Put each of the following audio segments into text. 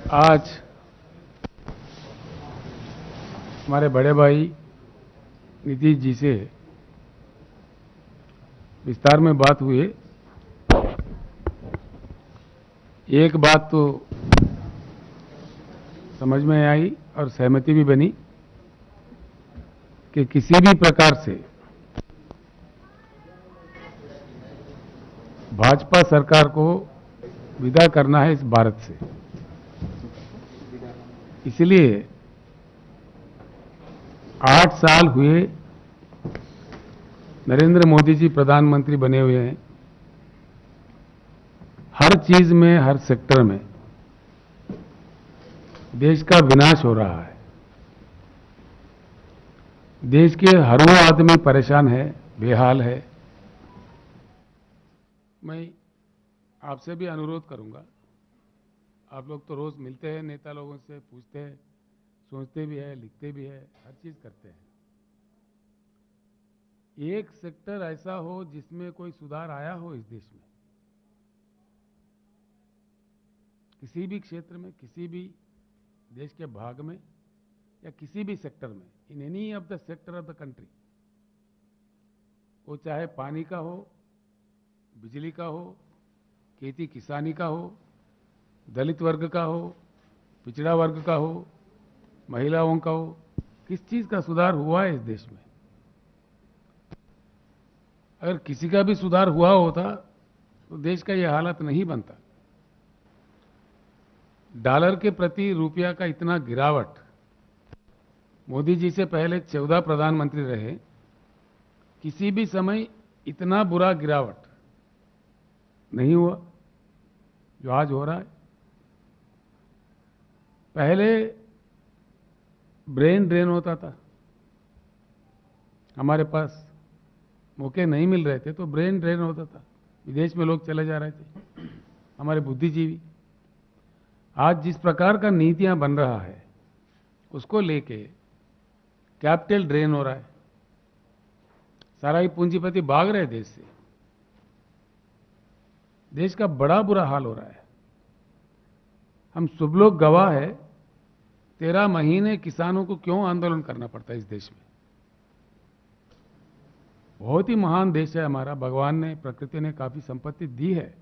आज हमारे बड़े भाई नीतीश जी से विस्तार में बात हुई। एक बात तो समझ में आई और सहमति भी बनी कि किसी भी प्रकार से भाजपा सरकार को विदा करना है इस भारत से। इसलिए 8 साल हुए नरेंद्र मोदी जी प्रधानमंत्री बने हुए हैं। हर चीज में, हर सेक्टर में देश का विनाश हो रहा है। देश के हर वो आदमी परेशान है, बेहाल है। मैं आपसे भी अनुरोध करूंगा, आप लोग तो रोज मिलते हैं, नेता लोगों से पूछते हैं, सोचते भी है, लिखते भी है, हर चीज करते हैं। एक सेक्टर ऐसा हो जिसमें कोई सुधार आया हो इस देश में, किसी भी क्षेत्र में, किसी भी देश के भाग में या किसी भी सेक्टर में, in any of the sector of the country, वो चाहे पानी का हो, बिजली का हो, खेती किसानी का हो, दलित वर्ग का हो, पिछड़ा वर्ग का हो, महिलाओं का हो, किस चीज का सुधार हुआ है इस देश में? अगर किसी का भी सुधार हुआ होता तो देश का यह हालत नहीं बनता। डॉलर के प्रति रुपया का इतना गिरावट, मोदी जी से पहले 14 प्रधानमंत्री रहे, किसी भी समय इतना बुरा गिरावट नहीं हुआ जो आज हो रहा है। पहले ब्रेन ड्रेन होता था, हमारे पास मौके नहीं मिल रहे थे तो ब्रेन ड्रेन होता था, विदेश में लोग चले जा रहे थे, हमारे बुद्धिजीवी। आज जिस प्रकार का नीतियां बन रहा है उसको लेके कैपिटल ड्रेन हो रहा है, सारा ही पूंजीपति भाग रहे देश से। देश का बड़ा बुरा हाल हो रहा है। हम सब लोग गवाह है, 13 महीने किसानों को क्यों आंदोलन करना पड़ता है इस देश में। बहुत ही महान देश है हमारा, भगवान ने, प्रकृति ने काफी संपत्ति दी है।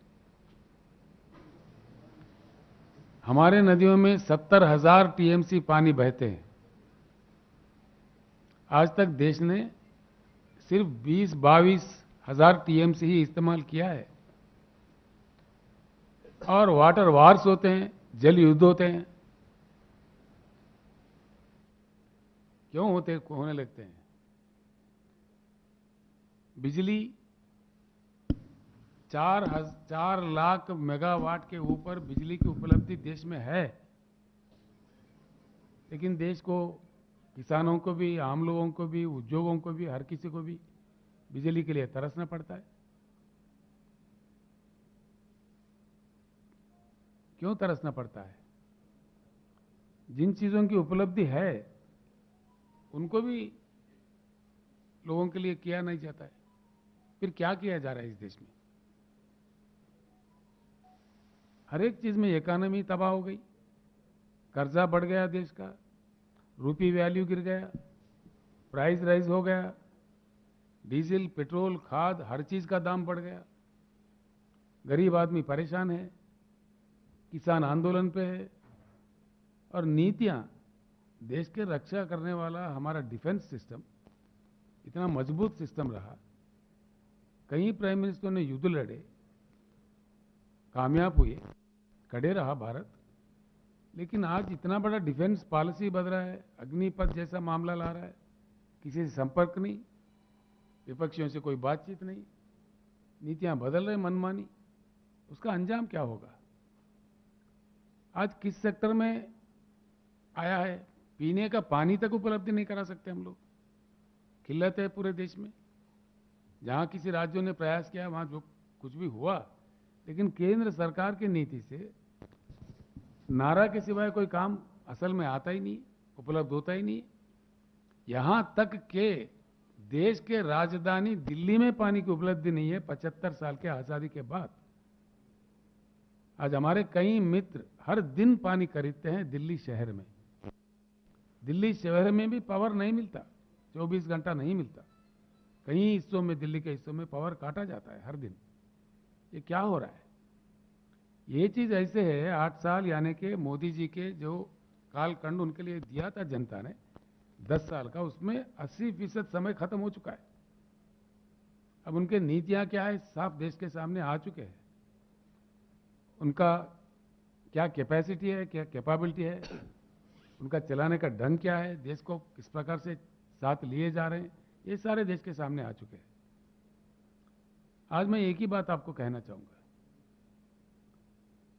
हमारे नदियों में 70,000 टीएमसी पानी बहते हैं। आज तक देश ने सिर्फ 20-22 हजार टीएमसी ही इस्तेमाल किया है। और वाटर वार्स होते हैं, जल युद्ध होते हैं, क्यों होने लगते हैं? बिजली 4 लाख मेगावाट के ऊपर बिजली की उपलब्धि देश में है, लेकिन देश को, किसानों को भी, आम लोगों को भी, उद्योगों को भी, हर किसी को भी बिजली के लिए तरसना पड़ता है। क्यों तरसना पड़ता है? जिन चीजों की उपलब्धि है उनको भी लोगों के लिए किया नहीं जाता है। फिर क्या किया जा रहा है इस देश में? हर एक चीज में इकोनॉमी तबाह हो गई, कर्जा बढ़ गया देश का, रूपी वैल्यू गिर गया, प्राइस राइज हो गया, डीजल, पेट्रोल, खाद, हर चीज का दाम बढ़ गया। गरीब आदमी परेशान है, किसान आंदोलन पे है। और नीतियां, देश के रक्षा करने वाला हमारा डिफेंस सिस्टम इतना मजबूत सिस्टम रहा, कई प्राइम मिनिस्टरों ने युद्ध लड़े, कामयाब हुए, खड़े रहा भारत। लेकिन आज इतना बड़ा डिफेंस पॉलिसी बदल रहा है, अग्निपथ जैसा मामला ला रहा है, किसी से संपर्क नहीं, विपक्षियों से कोई बातचीत नहीं, नीतियां बदल रहे मनमानी। उसका अंजाम क्या होगा? आज किस सेक्टर में आया है? पीने का पानी तक उपलब्ध नहीं करा सकते हम लोग। किल्लत है पूरे देश में। जहां किसी राज्यों ने प्रयास किया वहां जो कुछ भी हुआ, लेकिन केंद्र सरकार की नीति से नारा के सिवाय कोई काम असल में आता ही नहीं, उपलब्ध होता ही नहीं। यहां तक के देश के राजधानी दिल्ली में पानी की उपलब्धि नहीं है 75 साल के आजादी के बाद। आज हमारे कई मित्र हर दिन पानी खरीदते हैं दिल्ली शहर में। दिल्ली शहर में भी पावर नहीं मिलता, 24 घंटा नहीं मिलता। कई हिस्सों में, दिल्ली के हिस्सों में पावर काटा जाता है हर दिन। ये क्या हो रहा है? ये चीज ऐसे है, 8 साल यानी कि मोदी जी के जो कालखंड उनके लिए दिया था जनता ने 10 साल का, उसमें 80% समय खत्म हो चुका है। अब उनके नीतियां क्या है साफ देश के सामने आ चुके हैं। उनका क्या कैपेसिटी है, क्या कैपेबिलिटी है, उनका चलाने का ढंग क्या है, देश को किस प्रकार से साथ लिए जा रहे हैं, ये सारे देश के सामने आ चुके हैं। आज मैं एक ही बात आपको कहना चाहूंगा,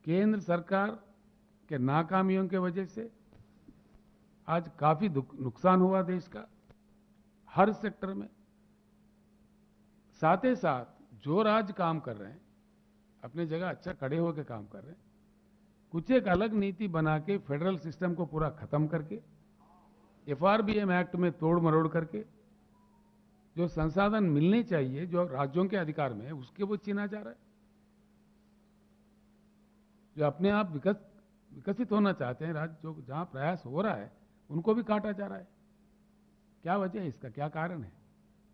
केंद्र सरकार के नाकामियों की वजह से आज काफी नुकसान हुआ देश का हर सेक्टर में। साथ ही साथ जो राज काम कर रहे हैं अपनी जगह अच्छा खड़े होकर काम कर रहे हैं, कुछ एक अलग नीति बना के फेडरल सिस्टम को पूरा खत्म करके FRBM एक्ट में तोड़ मरोड़ करके जो संसाधन मिलने चाहिए जो राज्यों के अधिकार में है उसके वो छीना जा रहा है। जो अपने आप विकसित होना चाहते हैं राज्य, जो जहां प्रयास हो रहा है उनको भी काटा जा रहा है। क्या वजह है इसका, क्या कारण है?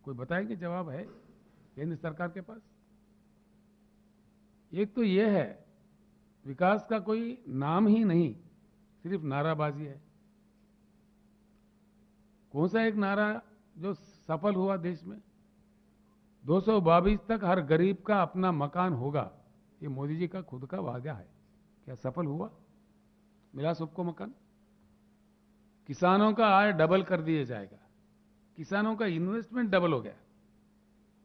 कोई बताएंगे? जवाब है केंद्र सरकार के पास? एक तो यह है विकास का कोई नाम ही नहीं, सिर्फ नाराबाजी है। कौन सा एक नारा जो सफल हुआ देश में? 222 तक हर गरीब का अपना मकान होगा, ये मोदी जी का खुद का वादा है। क्या सफल हुआ? मिला सबको मकान? किसानों का आय डबल कर दिया जाएगा, किसानों का इन्वेस्टमेंट डबल हो गया,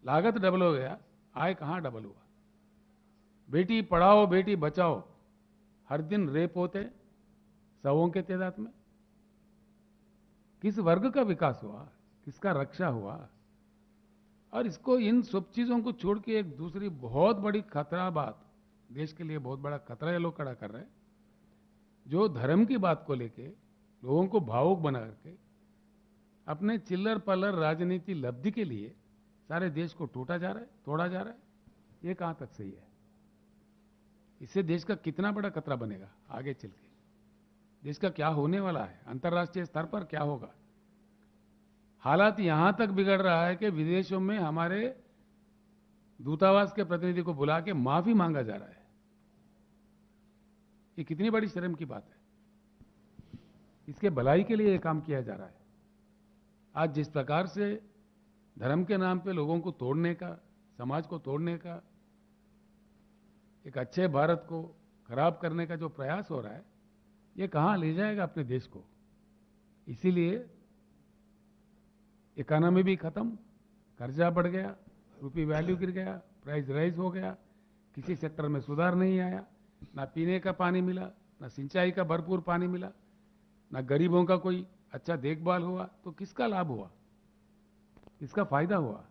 लागत डबल हो गया, आय कहां डबल हुआ? बेटी पढ़ाओ बेटी बचाओ, हर दिन रेप होते सौों के तादाद में। किस वर्ग का विकास हुआ, किसका रक्षा हुआ? और इसको, इन सब चीजों को छोड़ के एक दूसरी बहुत बड़ी खतरा बात, देश के लिए बहुत बड़ा खतरा ये लोग खड़ा कर रहे हैं, जो धर्म की बात को लेके लोगों को भावुक बना करके अपने चिल्लर पल्लर राजनीति लब्धि के लिए सारे देश को टूटा जा रहा है, तोड़ा जा रहा है। ये कहां तक सही है? इससे देश का कितना बड़ा खतरा बनेगा आगे चल के? देश का क्या होने वाला है? अंतर्राष्ट्रीय स्तर पर क्या होगा? हालात यहां तक बिगड़ रहा है कि विदेशों में हमारे दूतावास के प्रतिनिधि को बुला के माफी मांगा जा रहा है। ये कितनी बड़ी शर्म की बात है। इसके भलाई के लिए ये काम किया जा रहा है। आज जिस प्रकार से धर्म के नाम पे लोगों को तोड़ने का, समाज को तोड़ने का, एक अच्छे भारत को खराब करने का जो प्रयास हो रहा है, ये कहां ले जाएगा अपने देश को? इसीलिए इकोनॉमी भी खत्म, कर्जा बढ़ गया, रुपी वैल्यू गिर गया, प्राइस राइज हो गया, किसी सेक्टर में सुधार नहीं आया, ना पीने का पानी मिला, ना सिंचाई का भरपूर पानी मिला, ना गरीबों का कोई अच्छा देखभाल हुआ। तो किसका लाभ हुआ, किसका फायदा हुआ?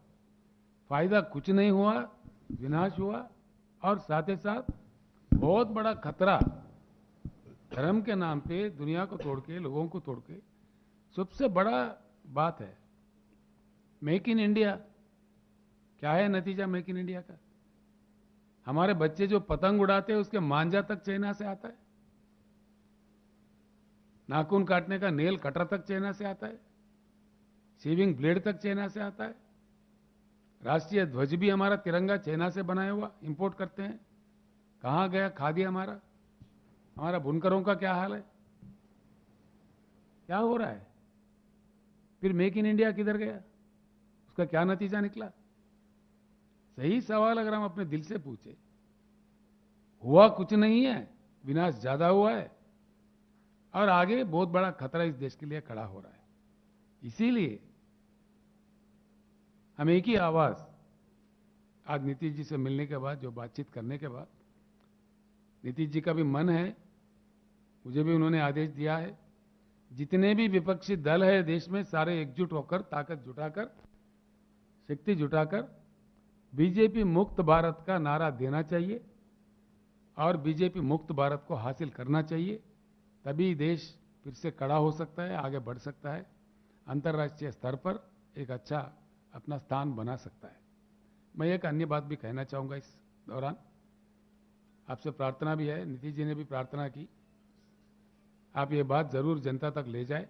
फायदा कुछ नहीं हुआ, विनाश हुआ। और साथ ही साथ बहुत बड़ा खतरा, धर्म के नाम पे दुनिया को तोड़ के, लोगों को तोड़ के। सबसे बड़ा बात है मेक इन इंडिया। क्या है नतीजा मेक इन इंडिया का? हमारे बच्चे जो पतंग उड़ाते हैं उसके मांझा तक चाइना से आता है, नाखून काटने का नेल कटर तक चाइना से आता है, शेविंग ब्लेड तक चाइना से आता है। राष्ट्रीय ध्वज भी हमारा तिरंगा चाइना से बनाया हुआ इंपोर्ट करते हैं। कहां गया खादी हमारा? हमारा बुनकरों का क्या हाल है? क्या हो रहा है? फिर मेक इन इंडिया किधर गया? उसका क्या नतीजा निकला? सही सवाल अगर हम अपने दिल से पूछे, हुआ कुछ नहीं है, विनाश ज्यादा हुआ है और आगे बहुत बड़ा खतरा इस देश के लिए खड़ा हो रहा है। इसीलिए हम एक ही आवाज, आज नीतीश जी से मिलने के बाद, जो बातचीत करने के बाद, नीतीश जी का भी मन है, मुझे भी उन्होंने आदेश दिया है, जितने भी विपक्षी दल है देश में सारे एकजुट होकर, ताकत जुटाकर, शक्ति जुटाकर बीजेपी मुक्त भारत का नारा देना चाहिए और बीजेपी मुक्त भारत को हासिल करना चाहिए। तभी देश फिर से खड़ा हो सकता है, आगे बढ़ सकता है, अंतर्राष्ट्रीय स्तर पर एक अच्छा अपना स्थान बना सकता है। मैं एक अन्य बात भी कहना चाहूंगा इस दौरान। आपसे प्रार्थना भी है, नीतीश जी ने भी प्रार्थना की, आप ये बात जरूर जनता तक ले जाए।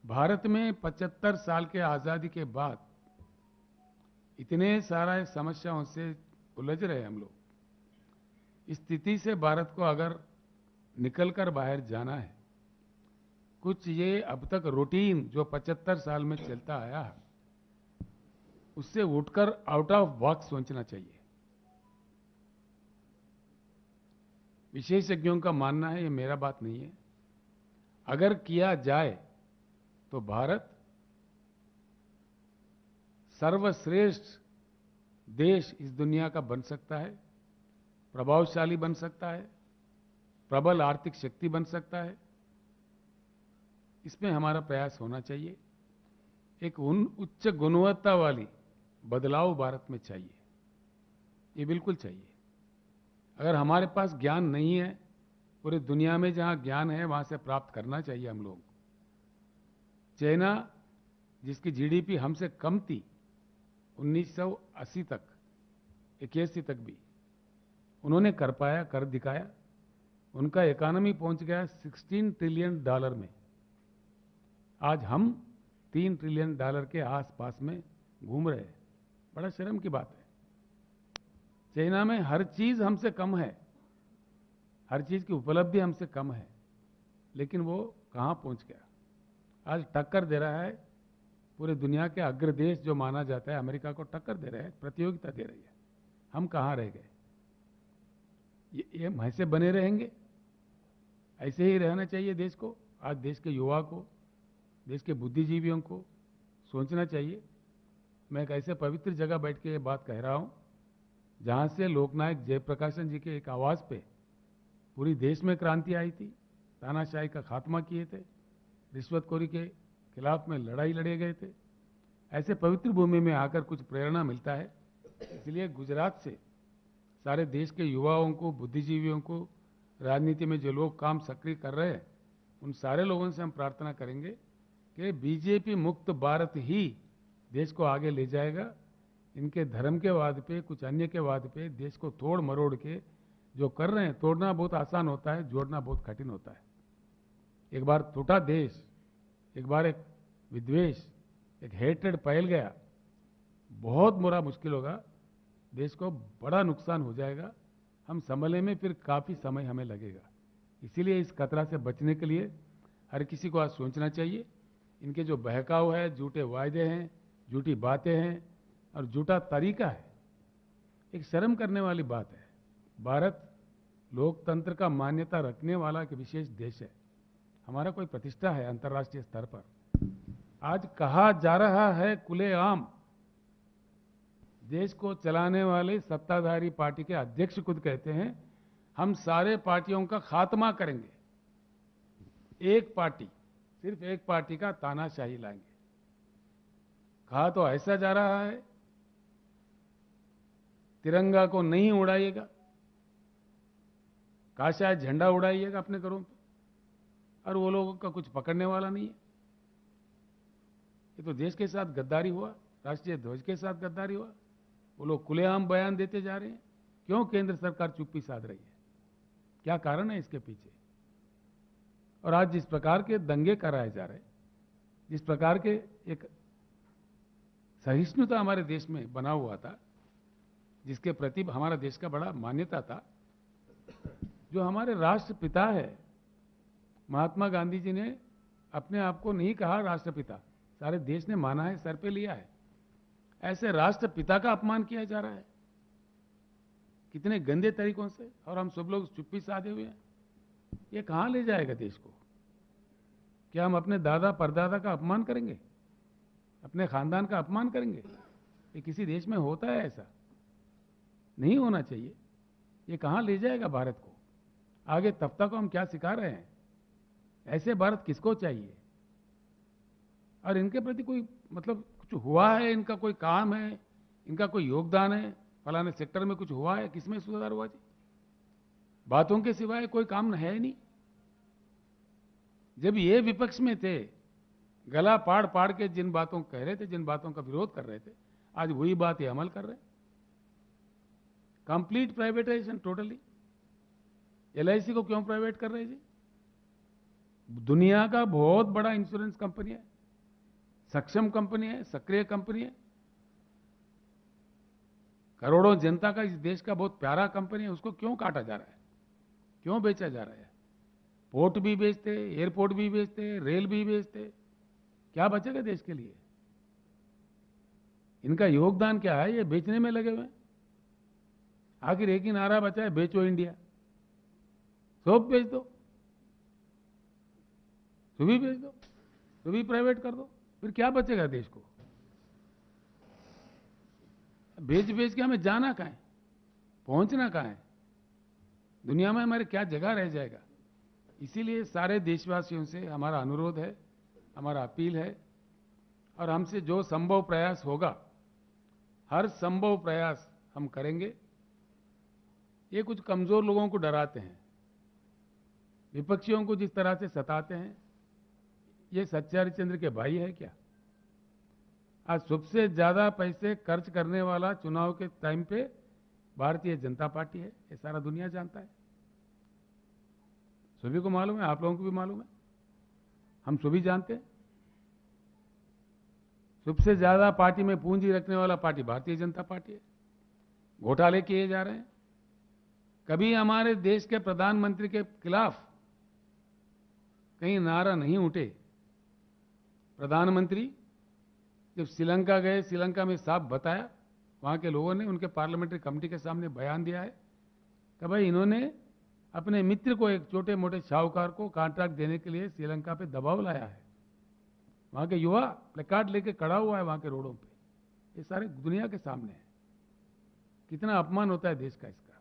भारत में 75 साल के आज़ादी के बाद इतने सारा समस्याओं से उलझ रहे हम लोग। इस स्थिति से भारत को अगर निकलकर बाहर जाना है, कुछ ये अब तक रूटीन जो 75 साल में चलता आया है, उससे उठकर आउट ऑफ बॉक्स सोचना चाहिए। विशेषज्ञों का मानना है, ये मेरा बात नहीं है, अगर किया जाए तो भारत सर्वश्रेष्ठ देश इस दुनिया का बन सकता है, प्रभावशाली बन सकता है, प्रबल आर्थिक शक्ति बन सकता है। इसमें हमारा प्रयास होना चाहिए। एक उच्च गुणवत्ता वाली बदलाव भारत में चाहिए, ये बिल्कुल चाहिए। अगर हमारे पास ज्ञान नहीं है, पूरी दुनिया में जहां ज्ञान है वहां से प्राप्त करना चाहिए हम लोग। चाइना, जिसकी जीडीपी हमसे कम थी 1980 तक, 81 तक भी, उन्होंने कर पाया, कर दिखाया। उनका इकोनॉमी पहुंच गया $16 ट्रिलियन में। आज हम $3 ट्रिलियन के आसपास में घूम रहे हैं। बड़ा शर्म की बात है। चाइना में हर चीज हमसे कम है, हर चीज की उपलब्धि हमसे कम है, लेकिन वो कहां पहुंच गया। आज टक्कर दे रहा है, पूरे दुनिया के अग्र देश जो माना जाता है अमेरिका को टक्कर दे रहा है, प्रतियोगिता दे रही है। हम कहां रह गए? ये ऐसे बने रहेंगे? ऐसे ही रहना चाहिए देश को। आज देश के युवा को, देश के बुद्धिजीवियों को सोचना चाहिए। मैं एक ऐसे पवित्र जगह बैठ के ये बात कह रहा हूं जहां से लोकनायक जयप्रकाशन जी के एक आवाज पे पूरी देश में क्रांति आई थी, तानाशाही का खात्मा किए थे, रिश्वतखोरी के खिलाफ में लड़ाई लड़े गए थे। ऐसे पवित्र भूमि में आकर कुछ प्रेरणा मिलता है। इसलिए गुजरात से सारे देश के युवाओं को, बुद्धिजीवियों को, राजनीति में जो लोग काम सक्रिय कर रहे हैं, उन सारे लोगों से हम प्रार्थना करेंगे कि बीजेपी मुक्त भारत ही देश को आगे ले जाएगा। इनके धर्म के वाद पे, कुछ अन्य के वाद पे देश को तोड़ मरोड़ के जो कर रहे हैं, तोड़ना बहुत आसान होता है, जोड़ना बहुत कठिन होता है। एक बार टूटा देश, एक बार एक विद्वेष, एक हेट्रेड फैल गया, बहुत बुरा मुश्किल होगा, देश को बड़ा नुकसान हो जाएगा। हम संभलने में फिर काफी समय हमें लगेगा। इसीलिए इस खतरा से बचने के लिए हर किसी को आज सोचना चाहिए। इनके जो बहकाव है, झूठे वायदे हैं, झूठी बातें हैं और झूठा तरीका है, एक शर्म करने वाली बात है। भारत लोकतंत्र का मान्यता रखने वाला एक विशेष देश है, हमारा कोई प्रतिष्ठा है अंतर्राष्ट्रीय स्तर पर। आज कहा जा रहा है खुलेआम, देश को चलाने वाले सत्ताधारी पार्टी के अध्यक्ष खुद कहते हैं हम सारे पार्टियों का खात्मा करेंगे, एक पार्टी, सिर्फ एक पार्टी का तानाशाही लाएंगे। कहा तो ऐसा जा रहा है तिरंगा को नहीं उड़ाइएगा, कहा शायद झंडा उड़ाइएगा अपने घरों पे, और वो लोगों का कुछ पकड़ने वाला नहीं है। ये तो देश के साथ गद्दारी हुआ, राष्ट्रीय ध्वज के साथ गद्दारी हुआ। वो लोग खुलेआम बयान देते जा रहे हैं। क्यों केंद्र सरकार चुप्पी साध रही है? क्या कारण है इसके पीछे? और आज जिस प्रकार के दंगे कराए जा रहे हैं, जिस प्रकार के एक सहिष्णुता हमारे देश में बना हुआ था, जिसके प्रति हमारा देश का बड़ा मान्यता था, जो हमारे राष्ट्रपिता है, महात्मा गांधी जी ने अपने आप को नहीं कहा राष्ट्रपिता, सारे देश ने माना है, सर पे लिया है। ऐसे राष्ट्रपिता का अपमान किया जा रहा है कितने गंदे तरीकों से, और हम सब लोग चुप्पी साधे हुए हैं। ये कहां ले जाएगा देश को? क्या हम अपने दादा परदादा का अपमान करेंगे, अपने खानदान का अपमान करेंगे? ये किसी देश में होता है? ऐसा नहीं होना चाहिए। ये कहां ले जाएगा भारत को? आगे तफ्ता को हम क्या सिखा रहे हैं? ऐसे भारत किसको चाहिए? और इनके प्रति कोई मतलब कुछ हुआ है, इनका कोई काम है, इनका कोई योगदान है, फलाने सेक्टर में कुछ हुआ है, किसमें सुधार हुआ जी? बातों के सिवाय कोई काम है नहीं। जब ये विपक्ष में थे, गला पाड़ पाड़ के जिन बातों कह रहे थे, जिन बातों का विरोध कर रहे थे, आज वही बात ये अमल कर रहे हैं। Complete privatisation totally. एलआईसी को क्यों प्राइवेट कर रहे हैं जी? दुनिया का बहुत बड़ा इंश्योरेंस कंपनी है, सक्षम कंपनी है, सक्रिय कंपनी है, करोड़ों जनता का इस देश का बहुत प्यारा कंपनी है, उसको क्यों काटा जा रहा है, क्यों बेचा जा रहा है? पोर्ट भी बेचते, एयरपोर्ट भी बेचते, रेल भी बेचते, क्या बचेगा देश के लिए? इनका योगदान क्या है? ये बेचने में लगे हुए हैं। आखिर एक ही नारा बचा है, बेचो इंडिया। सब बेच दो, सुबह बेच दो, सुबह प्राइवेट कर दो, फिर क्या बचेगा देश को? बेच बेच के हमें जाना कहाँ है, पहुंचना कहाँ है? दुनिया में हमारे क्या जगह रह जाएगा? इसीलिए सारे देशवासियों से हमारा अनुरोध है, हमारा अपील है, और हमसे जो संभव प्रयास होगा, हर संभव प्रयास हम करेंगे। ये कुछ कमजोर लोगों को डराते हैं, विपक्षियों को जिस तरह से सताते हैं, ये सच्चे हरिश्चंद्र के भाई है क्या? आज सबसे ज्यादा पैसे खर्च करने वाला चुनाव के टाइम पे भारतीय जनता पार्टी है, ये सारा दुनिया जानता है, सभी को मालूम है, आप लोगों को भी मालूम है, हम सभी जानते हैं। सबसे ज्यादा पार्टी में पूंजी रखने वाला पार्टी भारतीय जनता पार्टी है। घोटाले किए जा रहे हैं। कभी हमारे देश के प्रधानमंत्री के खिलाफ कहीं नारा नहीं उठे। प्रधानमंत्री जब श्रीलंका गए, श्रीलंका में साफ बताया, वहां के लोगों ने उनके पार्लियामेंट्री कमेटी के सामने बयान दिया है कि भाई इन्होंने अपने मित्र को, एक छोटे मोटे शाहूकार को कॉन्ट्रैक्ट देने के लिए श्रीलंका पे दबाव लाया है। वहां के युवा प्लेकार्ड लेके खड़ा हुआ है वहां के रोडों पे, ये सारे दुनिया के सामने है। कितना अपमान होता है देश का इसका,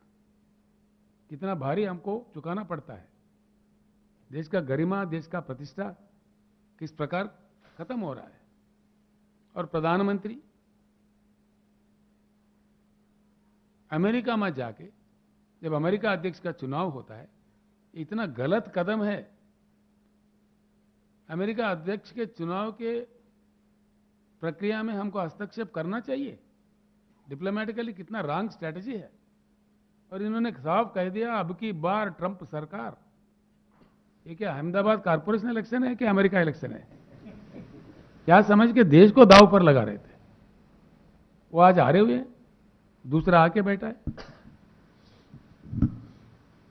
कितना भारी हमको चुकाना पड़ता है। देश का गरिमा, देश का प्रतिष्ठा किस प्रकार खत्म हो रहा है। और प्रधानमंत्री अमेरिका में जाके, जब अमेरिका अध्यक्ष का चुनाव होता है, इतना गलत कदम है। अमेरिका अध्यक्ष के चुनाव के प्रक्रिया में हमको हस्तक्षेप करना चाहिए? डिप्लोमेटिकली कितना रॉन्ग स्ट्रेटजी है। और इन्होंने साफ कह दिया, अब की बार ट्रंप सरकार। ये क्या अहमदाबाद कारपोरेशन इलेक्शन है कि अमेरिका इलेक्शन है? क्या समझ के देश को दांव पर लगा रहे थे? वो आज हारे हुए हैं, दूसरा आके बैठा है।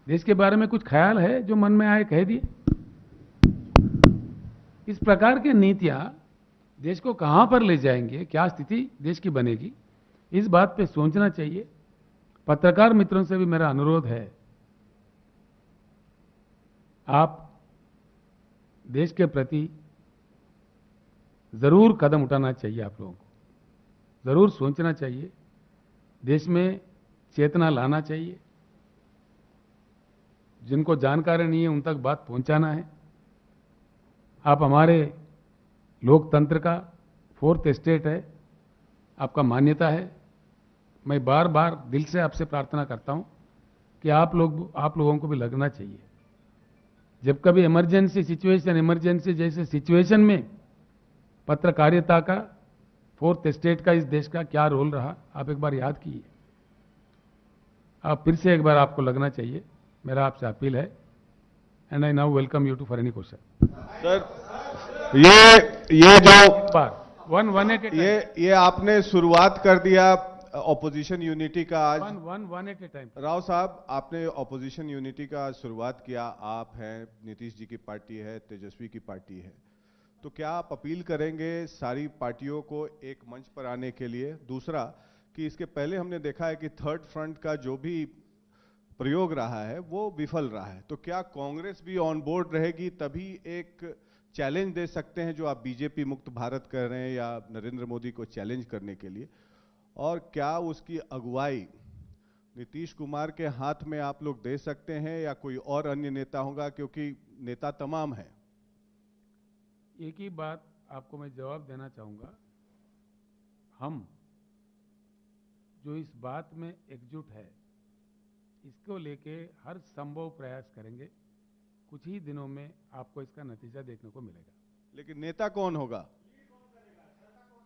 देश के बारे में कुछ ख्याल है? जो मन में आए कह दिए। इस प्रकार की नीतियां देश को कहां पर ले जाएंगे, क्या स्थिति देश की बनेगी, इस बात पे सोचना चाहिए। पत्रकार मित्रों से भी मेरा अनुरोध है, आप देश के प्रति जरूर कदम उठाना चाहिए, आप लोगों को जरूर सोचना चाहिए, देश में चेतना लाना चाहिए। जिनको जानकारी नहीं है उन तक बात पहुंचाना है। आप हमारे लोकतंत्र का फोर्थ स्टेट है, आपका मान्यता है। मैं बार बार दिल से आपसे प्रार्थना करता हूं कि आप लोगों को भी लगना चाहिए। जब कभी इमरजेंसी सिचुएशन, इमरजेंसी जैसे सिचुएशन में पत्रकारिता का, फोर्थ स्टेट का, इस देश का क्या रोल रहा, आप एक बार याद कीजिए। आप फिर से एक बार आपको लगना चाहिए, मेरा आपसे अपील है। And I now welcome you to for any question. Sir, ये जो वन एट ये आपने शुरुआत कर दिया ऑपोजिशन यूनिटी का आज। One at a time. Rao साहब, आपने ऑपोजिशन यूनिटी का आज शुरुआत किया। आप हैं, नीतीश जी की पार्टी है, तेजस्वी की पार्टी है, तो क्या आप अपील करेंगे सारी पार्टियों को एक मंच पर आने के लिए? दूसरा कि इसके पहले हमने देखा है कि थर्ड फ्रंट का जो भी प्रयोग रहा है वो विफल रहा है, तो क्या कांग्रेस भी ऑन बोर्ड रहेगी तभी एक चैलेंज दे सकते हैं जो आप बीजेपी मुक्त भारत कर रहे हैं, या नरेंद्र मोदी को चैलेंज करने के लिए? और क्या उसकी अगुवाई नीतीश कुमार के हाथ में आप लोग दे सकते हैं या कोई और अन्य नेता होगा, क्योंकि नेता तमाम है? एक ही बात आपको मैं जवाब देना चाहूंगा, हम जो इस बात में एकजुट है, इसको लेके हर संभव प्रयास करेंगे। कुछ ही दिनों में आपको इसका नतीजा देखने को मिलेगा। लेकिन नेता कौन होगा?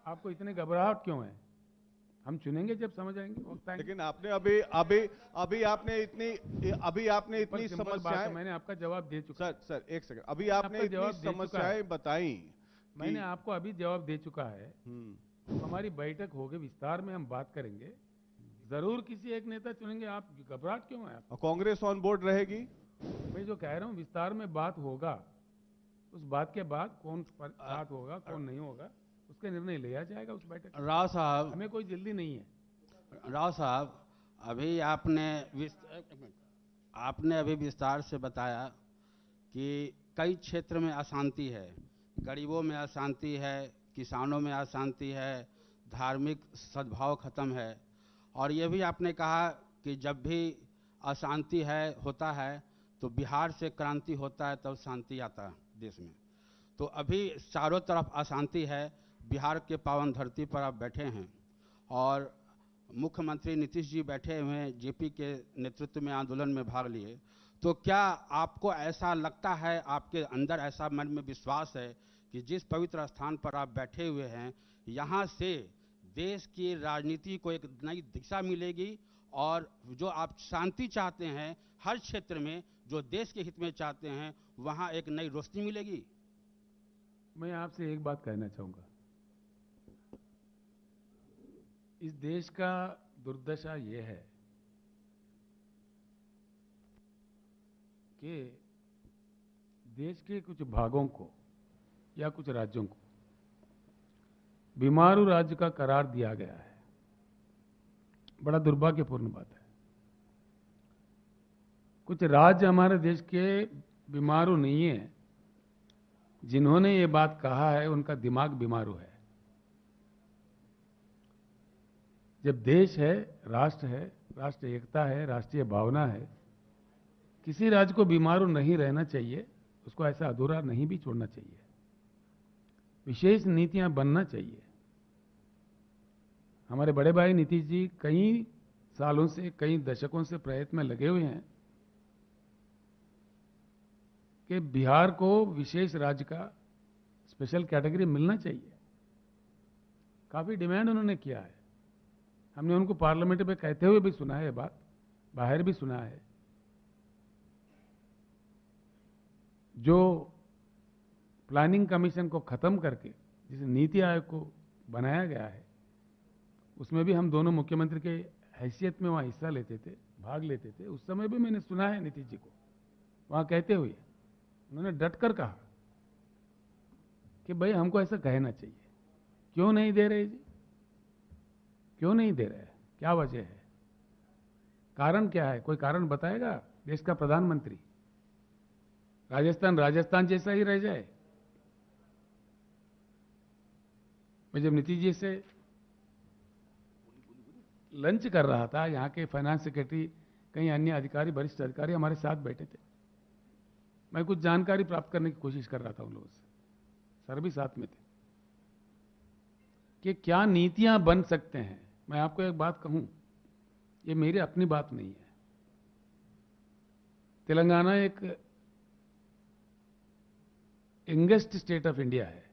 आपको इतने घबराहट क्यों है? हम चुनेंगे जब समझ आएंगे, वक्त आएंगे। लेकिन आपने अभी अभी अभी आपने इतनी सिंपल बात है, समस्याएं, मैंने आपका जवाब दे चुका। सर एक सेकंड, अभी मैंने आपने आपका इतनी जवाब दे चुका है। समस्याएं बताई मैंने कि आपको अभी जवाब दे चुका है। हम्म, हमारी बैठक होगी, विस्तार में हम बात करेंगे, जरूर किसी एक नेता चुनेंगे। आप घबराहट क्यों है? और कांग्रेस ऑन बोर्ड रहेगी? मैं जो कह रहा हूँ, विस्तार में बात होगा, उस बात के बाद कौन साथ होगा कौन नहीं होगा उसका निर्णय लिया जाएगा उस बैठक में। राव साहब, हमें कोई जल्दी नहीं है। राव साहब, अभी आपने अभी विस्तार से बताया कि कई क्षेत्र में अशांति है, गरीबों में अशांति है, किसानों में अशांति है, धार्मिक सद्भाव खत्म है, और ये भी आपने कहा कि जब भी अशांति होता है तो बिहार से क्रांति होता है, तब शांति आता है देश में। तो अभी चारों तरफ अशांति है, बिहार के पावन धरती पर आप बैठे हैं और मुख्यमंत्री नीतीश जी बैठे हुए हैं, जेपी के नेतृत्व में आंदोलन में भाग लिए। तो क्या आपको ऐसा लगता है, आपके अंदर ऐसा मन में विश्वास है कि जिस पवित्र स्थान पर आप बैठे हुए हैं, यहाँ से देश की राजनीति को एक नई दिशा मिलेगी, और जो आप शांति चाहते हैं हर क्षेत्र में, जो देश के हित में चाहते हैं, वहाँ एक नई रोशनी मिलेगी? मैं आपसे एक बात कहना चाहूंगा, इस देश का दुर्दशा ये है कि देश के कुछ भागों को या कुछ राज्यों को बीमारू राज्य का करार दिया गया है। बड़ा दुर्भाग्यपूर्ण बात है। कुछ राज्य हमारे देश के बीमारू नहीं है, जिन्होंने ये बात कहा है उनका दिमाग बीमारू है। जब देश है, राष्ट्र एकता है, राष्ट्रीय भावना है, किसी राज्य को बीमारू नहीं रहना चाहिए, उसको ऐसा अधूरा नहीं भी छोड़ना चाहिए। विशेष नीतियां बनना चाहिए। हमारे बड़े भाई नीतीश जी कई सालों से, कई दशकों से प्रयत्न में लगे हुए हैं कि बिहार को विशेष राज्य का स्पेशल कैटेगरी मिलना चाहिए। काफी डिमांड उन्होंने किया है। हमने उनको पार्लियामेंट में कहते हुए भी सुना है, ये बात बाहर भी सुना है। जो प्लानिंग कमीशन को खत्म करके जिसे नीति आयोग को बनाया गया है, उसमें भी हम दोनों मुख्यमंत्री के हैसियत में वहां हिस्सा लेते थे, भाग लेते थे। उस समय भी मैंने सुना है नीतीश जी को वहां कहते हुए, उन्होंने डट कर कहा कि भाई हमको ऐसा कहना चाहिए। क्यों नहीं दे रहे जी? क्यों नहीं दे रहे? क्या वजह है? कारण क्या है? कोई कारण बताएगा? देश का प्रधानमंत्री राजस्थान जैसा ही रह जाए? मैं जब नीतीश जी से लंच कर रहा था, यहाँ के फाइनेंस सेक्रेटरी, कई अन्य अधिकारी, वरिष्ठ अधिकारी हमारे साथ बैठे थे। मैं कुछ जानकारी प्राप्त करने की कोशिश कर रहा था उन लोगों से, सर भी साथ में थे, कि क्या नीतियां बन सकते हैं। मैं आपको एक बात कहूं, ये मेरी अपनी बात नहीं है। तेलंगाना एक यंगेस्ट स्टेट ऑफ इंडिया है।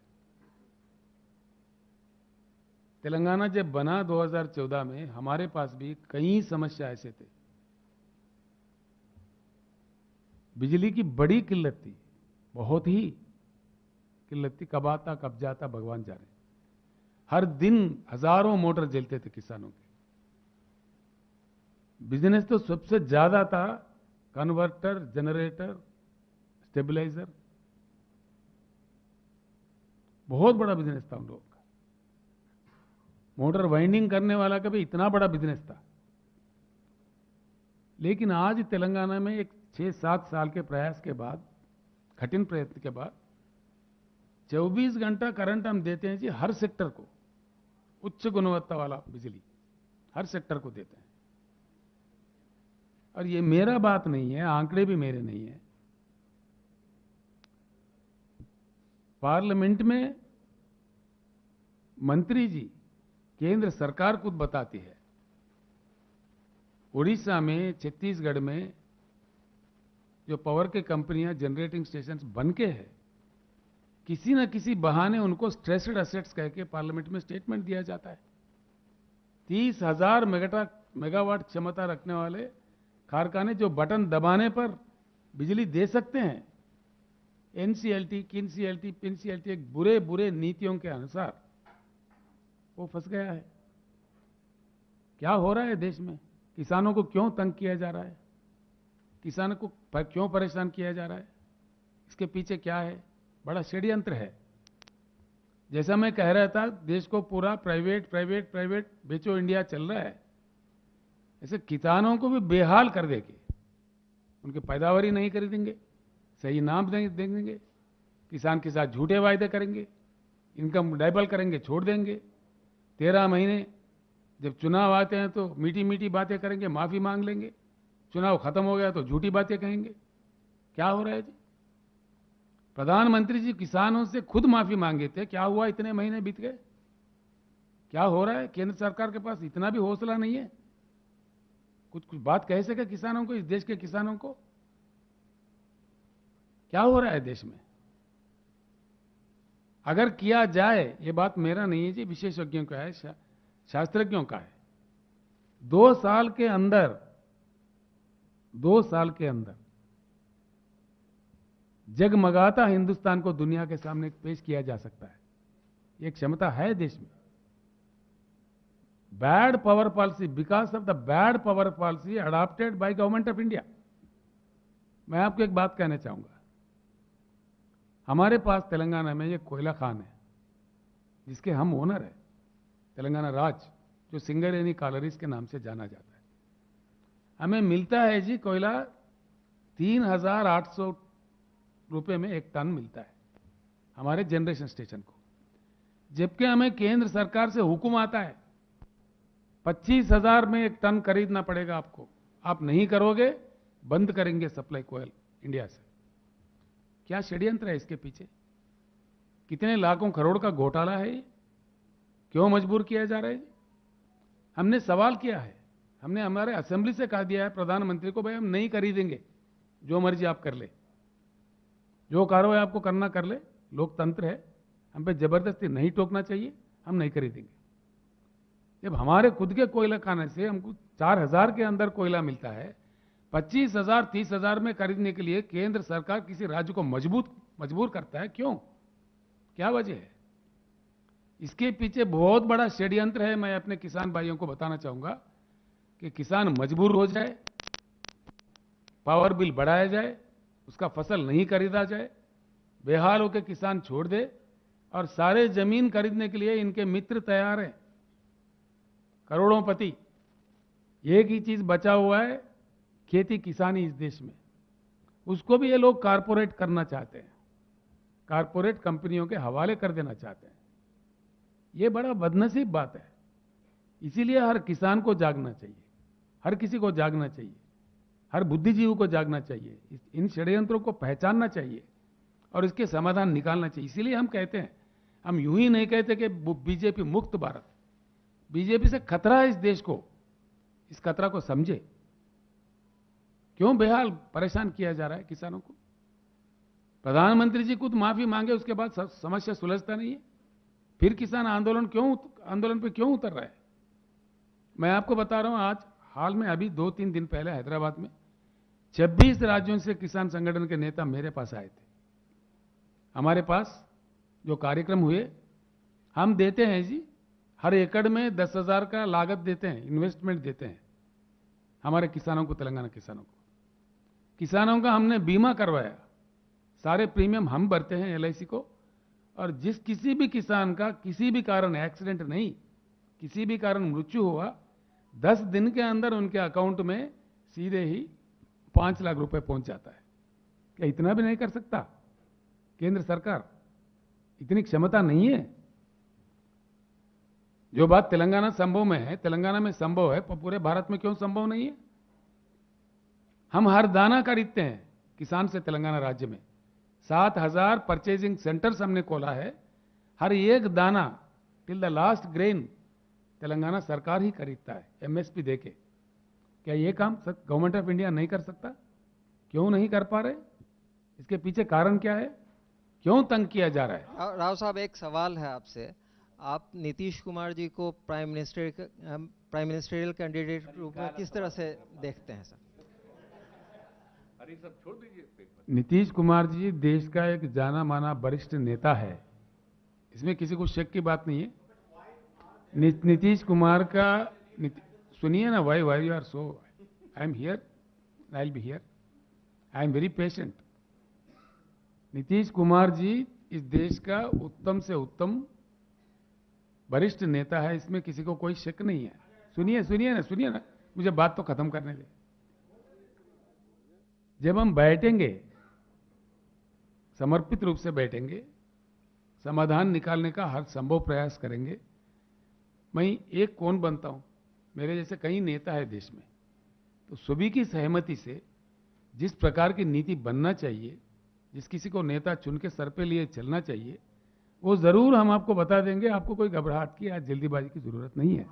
तेलंगाना जब बना 2014 में, हमारे पास भी कई समस्या ऐसे थे। बिजली की बड़ी किल्लत थी, बहुत ही किल्लत थी। कब आता कब जाता भगवान जाने। हर दिन हजारों मोटर जलते थे किसानों के। बिजनेस तो सबसे ज्यादा था, कन्वर्टर, जनरेटर, स्टेबलाइजर, बहुत बड़ा बिजनेस था उन लोगों का। मोटर वाइंडिंग करने वाला का भी इतना बड़ा बिजनेस था। लेकिन आज तेलंगाना में एक 6-7 साल के प्रयास के बाद, कठिन प्रयत्न के बाद, 24 घंटा करंट हम देते हैं जी हर सेक्टर को। उच्च गुणवत्ता वाला बिजली हर सेक्टर को देते हैं। और ये मेरा बात नहीं है, आंकड़े भी मेरे नहीं है। पार्लियामेंट में मंत्री जी, केंद्र सरकार खुद बताती है। उड़ीसा में, छत्तीसगढ़ में जो पावर के कंपनियां, जनरेटिंग स्टेशंस बन के है, किसी न किसी बहाने उनको स्ट्रेस्ड एसेट्स कह के पार्लियामेंट में स्टेटमेंट दिया जाता है। 30,000 मेगावाट क्षमता रखने वाले कारखाने जो बटन दबाने पर बिजली दे सकते हैं, एनसीएलटी, किनसीएलटी, पिनसीएलटी एक बुरे बुरे नीतियों के अनुसार वो फंस गया है। क्या हो रहा है देश में? किसानों को क्यों तंग किया जा रहा है? किसानों को क्यों परेशान किया जा रहा है? इसके पीछे क्या है? बड़ा षड्यंत्र है। जैसा मैं कह रहा था, देश को पूरा प्राइवेट प्राइवेट प्राइवेट बेचो इंडिया चल रहा है, ऐसे किसानों को भी बेहाल कर देंगे। उनकी पैदावार ही नहीं खरीदेंगे, सही नाम देंगे, किसान के साथ झूठे वायदे करेंगे, इनकम डबल करेंगे, छोड़ देंगे। 13 महीने जब चुनाव आते हैं तो मीठी मीठी बातें करेंगे, माफी मांग लेंगे, चुनाव खत्म हो गया तो झूठी बातें कहेंगे। क्या हो रहा है जी? प्रधानमंत्री जी किसानों से खुद माफी मांगे थे, क्या हुआ? इतने महीने बीत गए। क्या हो रहा है? केंद्र सरकार के पास इतना भी हौसला नहीं है कुछ बात कह सके किसानों को, इस देश के किसानों को? क्या हो रहा है देश में? अगर किया जाए, ये बात मेरा नहीं है जी, विशेषज्ञों का है, शास्त्रज्ञों का है। 2 साल के अंदर जगमगाता हिंदुस्तान को दुनिया के सामने पेश किया जा सकता है। ये क्षमता है देश में। Bad power policy, because of the bad power policy adopted by government of India. मैं आपको एक बात कहना चाहूंगा, हमारे पास तेलंगाना में ये कोयला खान है जिसके हम ओनर है, तेलंगाना राज, जो सिंगरेनी कॉलरीज के नाम से जाना जाता है। हमें मिलता है जी कोयला 3,800 रुपए में 1 टन मिलता है हमारे जनरेशन स्टेशन को, जबकि हमें केंद्र सरकार से हुक्म आता है 25,000 में 1 टन खरीदना पड़ेगा आपको। आप नहीं करोगे, बंद करेंगे सप्लाई कोयल इंडिया से। क्या षड्यंत्र है इसके पीछे? कितने लाखों करोड़ का घोटाला है ये? क्यों मजबूर किया जा रहा है? हमने सवाल किया है, हमने हमारे असेंबली से कहा दिया है प्रधानमंत्री को, भाई हम नहीं खरीदेंगे, जो मर्जी आप कर ले, जो कार्रवाई आपको करना कर ले, लोकतंत्र है, हम पे जबरदस्ती नहीं टोकना चाहिए, हम नहीं खरीदेंगे। जब हमारे खुद के कोयला खाने से हमको 4,000 के अंदर कोयला मिलता है, 25,000 30,000 में खरीदने के लिए केंद्र सरकार किसी राज्य को मजबूर करता है, क्यों? क्या वजह है? इसके पीछे बहुत बड़ा षड्यंत्र है। मैं अपने किसान भाइयों को बताना चाहूंगा कि किसान मजबूर हो जाए, पावर बिल बढ़ाया जाए, उसका फसल नहीं खरीदा जाए, बेहाल होकर किसान छोड़ दे, और सारे जमीन खरीदने के लिए इनके मित्र तैयार हैं, करोड़ोंपति। एक ही चीज बचा हुआ है, खेती किसानी इस देश में, उसको भी ये लोग कारपोरेट करना चाहते हैं, कारपोरेट कंपनियों के हवाले कर देना चाहते हैं। ये बड़ा बदनसीब बात है। इसीलिए हर किसान को जागना चाहिए, हर किसी को जागना चाहिए, हर बुद्धिजीवी को जागना चाहिए, इन षड्यंत्रों को पहचानना चाहिए और इसके समाधान निकालना चाहिए। इसीलिए हम कहते हैं, हम यूं ही नहीं कहते कि बीजेपी मुक्त भारत, बीजेपी से खतरा है इस देश को, इस खतरा को समझे। क्यों बेहाल परेशान किया जा रहा है किसानों को? प्रधानमंत्री जी खुद माफी मांगे, उसके बाद समस्या सुलझता नहीं है, फिर किसान आंदोलन पे क्यों उतर रहा है? मैं आपको बता रहा हूं, आज हाल में अभी 2-3 दिन पहले हैदराबाद में 26 राज्यों से किसान संगठन के नेता मेरे पास आए थे। हमारे पास जो कार्यक्रम हुए, हम देते हैं जी, हर एकड़ में 10,000 का लागत देते हैं, इन्वेस्टमेंट देते हैं हमारे किसानों को, तेलंगाना किसानों को। किसानों का हमने बीमा करवाया, सारे प्रीमियम हम भरते हैं LIC को, और किसी भी किसान का किसी भी कारण, एक्सीडेंट नहीं, किसी भी कारण मृत्यु हुआ, 10 दिन के अंदर उनके अकाउंट में सीधे ही 5 लाख रुपए पहुंच जाता है। क्या इतना भी नहीं कर सकता केंद्र सरकार? इतनी क्षमता नहीं है? जो बात तेलंगाना संभव में है, तेलंगाना में संभव है, पूरे भारत में क्यों संभव नहीं है? हम हर दाना खरीदते हैं किसान से तेलंगाना राज्य में। 7,000 परचेजिंग सेंटर्स हमने खोला है, हर एक दाना till the last grain Telangana सरकार ही खरीदता है, MSP देके। क्या ये काम गवर्नमेंट ऑफ इंडिया नहीं कर सकता? क्यों नहीं कर पा रहे? इसके पीछे कारण क्या है? क्यों तंग किया जा रहा है? राव साहब, एक सवाल है आपसे। आप नीतीश कुमार जी को प्राइम मिनिस्टरियल कैंडिडेट के रूप में किस तरह से देखते हैं सर? नीतीश कुमार जी देश का एक जाना माना वरिष्ठ नेता है, इसमें किसी को शक की बात नहीं है। नीतीश कुमार का सुनिए ना, why you are so, I am here, I will be here, I am very patient. Nitish Kumar ji इस देश का उत्तम से उत्तम वरिष्ठ नेता है, इसमें किसी को कोई शक नहीं है। सुनिए ना, मुझे बात तो खत्म करने दे। जब हम बैठेंगे, समर्पित रूप से बैठेंगे, समाधान निकालने का हर संभव प्रयास करेंगे। मैं एक कौन बनता हूं, मेरे जैसे कई नेता है देश में, तो सभी की सहमति से जिस प्रकार की नीति बनना चाहिए, जिस किसी को नेता चुन के सर पे लिए चलना चाहिए, वो जरूर हम आपको बता देंगे। आपको कोई घबराहट की या जल्दीबाजी की जरूरत नहीं है।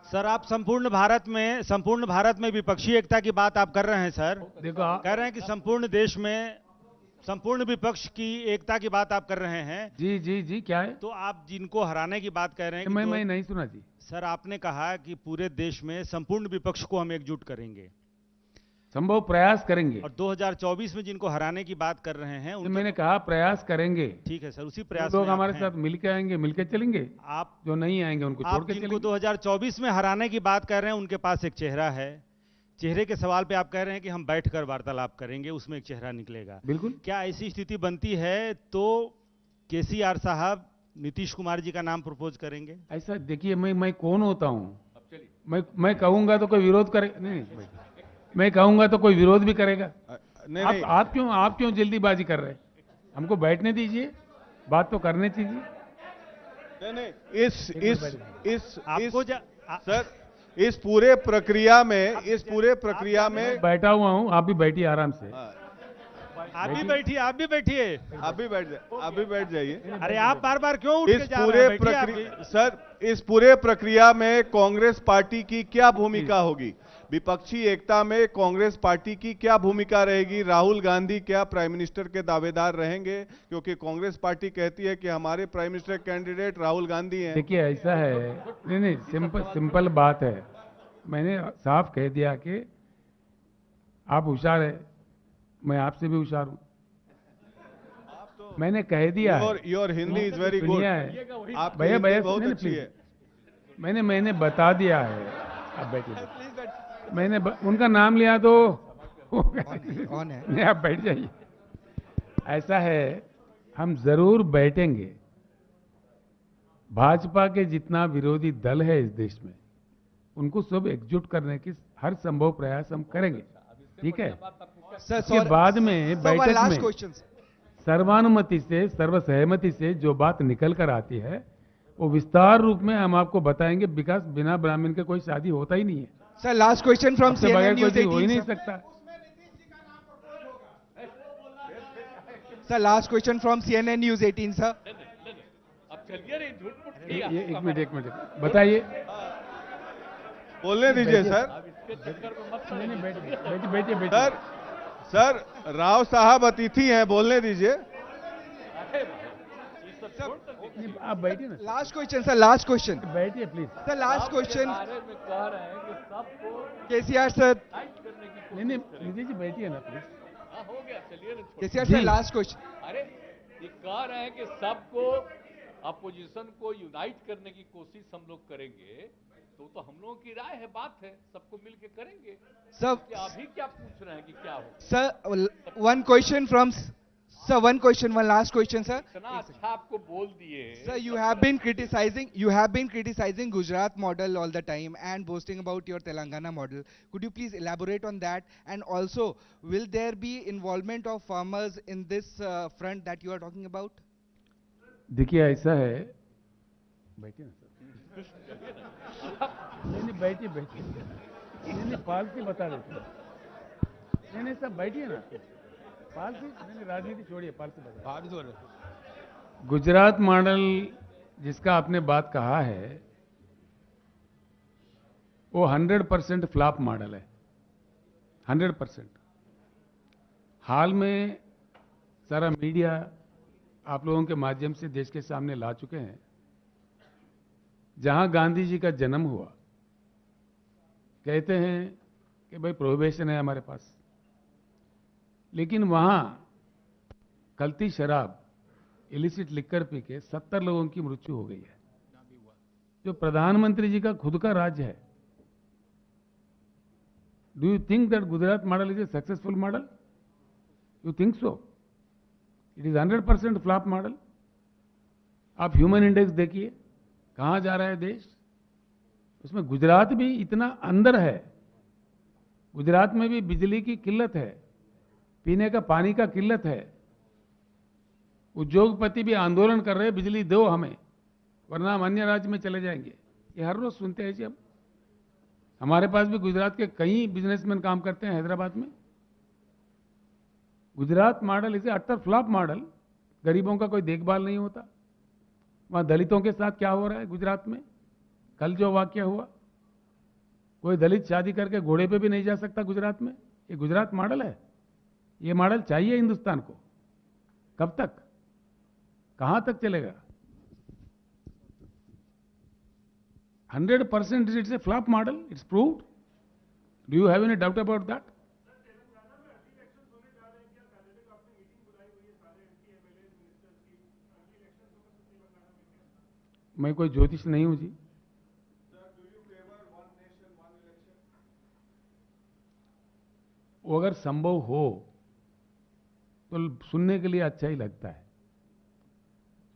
सर आप संपूर्ण भारत में विपक्षी एकता की बात आप कर रहे हैं सर। देखो, कह रहे हैं कि संपूर्ण देश में संपूर्ण विपक्ष की एकता की बात आप कर रहे हैं। जी क्या है? तो आप जिनको हराने की बात कह रहे हैं कि मैं नहीं सुना जी। सर आपने कहा कि पूरे देश में संपूर्ण विपक्ष को हम एकजुट करेंगे, संभव प्रयास करेंगे, और 2024 में जिनको हराने की बात कर रहे हैं तो मैंने कहा प्रयास करेंगे। ठीक है सर, उसी प्रयास लोग में हमारे साथ मिलके आएंगे, मिलके चलेंगे। आप जो नहीं आएंगे उनको छोड़ के जिनको चलेंगे। 2024 में हराने की बात कर रहे हैं उनके पास एक चेहरा है। चेहरे के सवाल पे आप कह रहे हैं कि हम बैठकर वार्तालाप करेंगे, उसमें एक चेहरा निकलेगा। बिल्कुल। क्या ऐसी स्थिति बनती है तो केसीआर साहब नीतीश कुमार जी का नाम प्रपोज करेंगे? ऐसा देखिए, मैं कौन होता हूं? मैं कहूंगा तो कोई विरोध करेगा? नहीं, मैं कहूंगा तो कोई विरोध भी करेगा। नहीं, आप क्यों जल्दीबाजी कर रहे हैं? हमको बैठने दीजिए, बात तो करने दीजिए। नहीं, आपको सर इस पूरे प्रक्रिया में बैठा हुआ हूं, आप भी बैठिए आराम से। आप भी बैठिए आप भी बैठ जाइए। अरे आप बार बार क्यों उठ के इस जा पूरे रहे हैं? बैठिए आप प्रक्रिया भी। सर, इस पूरे प्रक्रिया में कांग्रेस पार्टी की क्या भूमिका होगी? विपक्षी एकता में कांग्रेस पार्टी की क्या भूमिका रहेगी? राहुल गांधी क्या प्राइम मिनिस्टर के दावेदार रहेंगे? क्योंकि कांग्रेस पार्टी कहती है कि हमारे prime minister candidate Rahul Gandhi हैं। देखिए ऐसा है, नहीं, सिंपल बात है। मैंने साफ कह दिया कि आप होशियार है, मैं आपसे भी होशियार हूं। मैंने कह दिया है। Your Hindi is very good. आप भैया बहुत अच्छी है। मैंने बता दिया है। अब बैठिए। मैंने उनका नाम लिया तो नहीं, आप बैठ जाइए। ऐसा है, हम जरूर बैठेंगे। भाजपा के जितना विरोधी दल है इस देश में, उनको सब एकजुट करने की हर संभव प्रयास हम करेंगे। ठीक है? इसके बाद में बैठक में सर्वानुमति से, सर्वसहमति से जो बात निकल कर आती है, वो विस्तार रूप में हम आपको बताएंगे। विकास बिना ब्राह्मण के कोई शादी होता ही नहीं है। Sir last question from CNN News 18 हो ही नहीं सकता। Sir last question from CNN News 18 sir. अब चलिए रे, झूठ एक मिनट बताइए। बोलने दीजिए सर। बैठिए। सर राव साहब अतिथि हैं, बोलने दीजिए। आप बैठिए ना। Last question sir, last question. बैठिए प्लीज। सर लास्ट क्वेश्चन कह रहे हैं कि सबको केसीआर सर। नहीं, निधि जी बैठिए ना प्लीज। हो गया, चलिए ना। KCR sir last question. अरे ये कह रहे हैं कि सबको, अपोजिशन को यूनाइट करने की कोशिश हम लोग करेंगे, तो हम लोगों की राय है, बात है, सबको मिलके करेंगे। सर अभी क्या पूछ रहे हैं कि क्या हो? Sir one question from sir, one last question sir. इतना अच्छा आपको बोल दिए। Sir, you have been criticizing Gujarat model all the time and boasting about your Telangana model. Could you please elaborate on that? And also, will there be involvement of farmers in this front that you are talking about? देखिए ऐसा है, बैठिए ना sir. नहीं, बैठिए। नहीं, palsy बता देते। नहीं सब बैठिए ना। पालसी नहीं, राजनीति छोड़िए, पालसी बता। गुजरात मॉडल जिसका आपने बात कहा है, वो 100% फ्लॉप मॉडल है। 100%। हाल में सारा मीडिया आप लोगों के माध्यम से देश के सामने ला चुके हैं, जहां गांधी जी का जन्म हुआ, कहते हैं कि भाई प्रोहिबिशन है हमारे पास, लेकिन वहां कल्ती शराब, इलिसिट लिकर पी के 70 लोगों की मृत्यु हो गई है, जो प्रधानमंत्री जी का खुद का राज्य है। Do you think that Gujarat model is a successful model? You think so? It is 100% flop model. आप ह्यूमन इंडेक्स देखिए, कहां जा रहा है देश। उसमें गुजरात भी इतना अंदर है, गुजरात में भी बिजली की किल्लत है, पीने का पानी का किल्लत है। उद्योगपति भी आंदोलन कर रहे हैं, बिजली दो हमें, वरना हम अन्य राज्य में चले जाएंगे। ये हर रोज सुनते हैं जी हम। हमारे पास भी गुजरात के कई बिजनेसमैन काम करते हैं हैदराबाद में। Gujarat model is a utter flop model. गरीबों का कोई देखभाल नहीं होता। वहां दलितों के साथ क्या हो रहा है गुजरात में? कल जो वाक्य हुआ, कोई दलित शादी करके घोड़े पे भी नहीं जा सकता गुजरात में। ये गुजरात मॉडल है? ये मॉडल चाहिए हिंदुस्तान को? कब तक, कहां तक चलेगा? 100% it's a flop model, it's proved. Do you have any doubt about that? मैं कोई ज्योतिष नहीं हूं जी। वो अगर संभव हो तो सुनने के लिए अच्छा ही लगता है।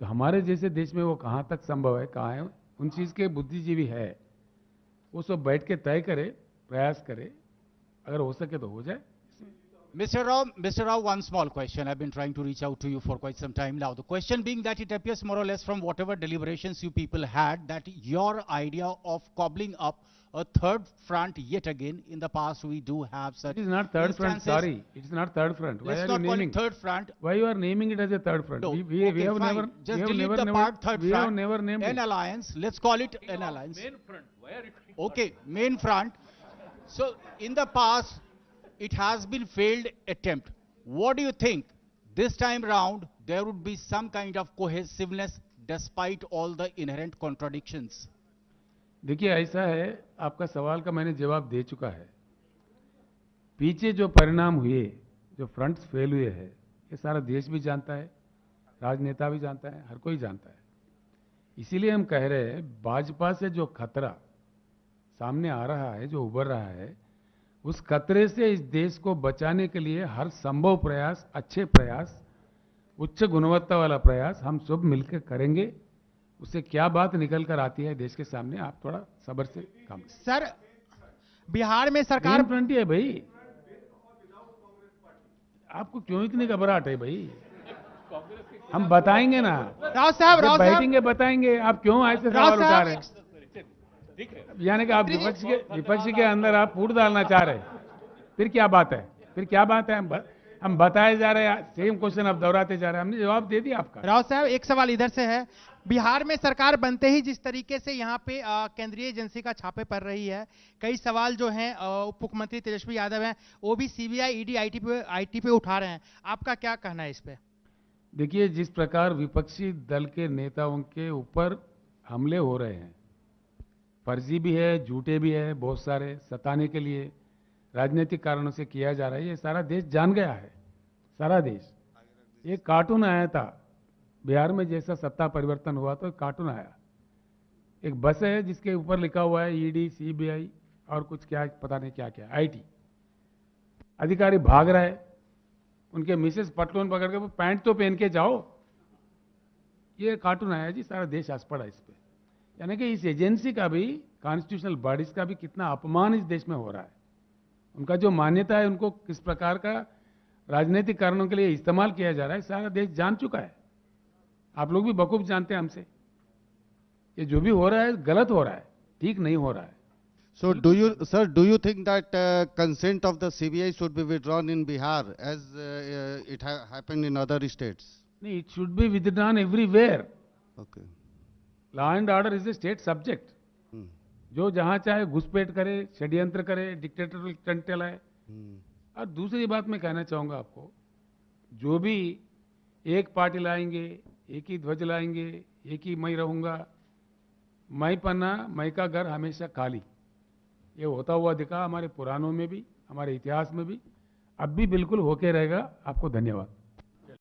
तो हमारे जैसे देश में वो कहां तक संभव है, कहां है, उन चीज के बुद्धिजीवी है, वो सब बैठ के तय करे, प्रयास करे, अगर हो सके तो हो जाए। Mr. Rao, one small question. I've been trying to reach out to you for quite some time now. The question being that it appears more or less from whatever deliberations you people had that your idea of cobbling up a third front yet again, in the past we do have such. It is not third front, instances. sorry. It is not third front. Why Let's are not you call naming it third front. Why you are naming it as a third front? No, We okay, have fine. never, Just we have delete never, the never, part third we front. have never named An it. alliance. Let's call it an alliance. Main front. Why are you calling Okay, main front. So in the past, it has been failed attempt. What do you think? This time round, there would be some kind of cohesiveness despite all the inherent contradictions. देखिए ऐसा है, आपका सवाल का मैंने जवाब दे चुका है। पीछे जो परिणाम हुए, जो फ्रंट्स फेल हुए हैं, ये सारा देश भी जानता है, राजनेता भी जानता है, हर कोई जानता है। इसीलिए हम कह रहे हैं, भाजपा से जो खतरा सामने आ रहा है, जो उभर रहा है, उस खतरे से इस देश को बचाने के लिए हर संभव प्रयास, अच्छे प्रयास, उच्च गुणवत्ता वाला प्रयास हम सब मिलकर करेंगे। उससे क्या बात निकल कर आती है देश के सामने, आप थोड़ा सब्र से काम करें। सर, बिहार में सरकार फ्रंट है भाई, आपको क्यों इतनी घबराहट है भाई? हम बताएंगे ना, राव साहब, जब बैठेंगे बताएंगे। आप क्यों ऐसे सवाल उठा रहे हैं? दिख रहे हैं। यानी कि आप विपक्ष के अंदर आप फूट डालना चाह रहे हैं। फिर क्या बात है? फिर क्या बात है? हम बताए जा रहे हैं, सेम क्वेश्चन आप दोहराते जा रहे हैं। हमने जवाब दे दिया आपका। राव साहब, एक सवाल इधर से है। बिहार में सरकार बनते ही जिस तरीके से यहाँ पे केंद्रीय एजेंसी का छापे पड़ रही है, कई सवाल जो हैं उप मुख्यमंत्री तेजस्वी यादव हैं, वो भी सीबीआई, ईडी, आईटी पे उठा रहे हैं। आपका क्या कहना है इस पे? देखिए, जिस प्रकार विपक्षी दल के नेताओं के ऊपर हमले हो रहे हैं, फर्जी भी है, झूठे भी है, बहुत सारे सताने के लिए राजनीतिक कारणों से किया जा रहा है, ये सारा देश जान गया है। सारा देश। एक कार्टून आया था बिहार में, जैसा सत्ता परिवर्तन हुआ तो एक कार्टून आया, एक बस है जिसके ऊपर लिखा हुआ है ईडी, सीबीआई और कुछ क्या पता नहीं क्या क्या, आईटी। अधिकारी भाग रहा है, उनके मिसेस पटलून पकड़ के, वो पैंट तो पहन के जाओ। ये कार्टून आया जी, सारा देश हंस पड़ा इस पे। यानी कि इस एजेंसी का भी, कॉन्स्टिट्यूशनल बॉडीज का भी कितना अपमान इस देश में हो रहा है। उनका जो मान्यता है, उनको किस प्रकार का राजनीतिक कारणों के लिए इस्तेमाल किया जा रहा है, सारा देश जान चुका है। आप लोग भी बखूब जानते हैं हमसे। ये जो भी हो रहा है गलत हो रहा है, ठीक नहीं हो रहा है। So do you think that consent of the CBI should be withdrawn in Bihar as it happened in other states? नहीं, it should be withdrawn everywhere. Okay. Law and order is a state subject. जो जहां चाहे घुसपैठ करे, षड्यंत्र करे, dictatorial stunt चलाए, और दूसरी बात मैं कहना चाहूँगा आपको, जो भी एक पार्टी लाएंगे, एक ही ध्वज लाएंगे, एक ही मैं रहूँगा, मैं पन्ना मैं का घर हमेशा खाली, ये होता हुआ दिखा हमारे पुराणों में भी, हमारे इतिहास में भी, अब भी बिल्कुल होके रहेगा। आपको धन्यवाद।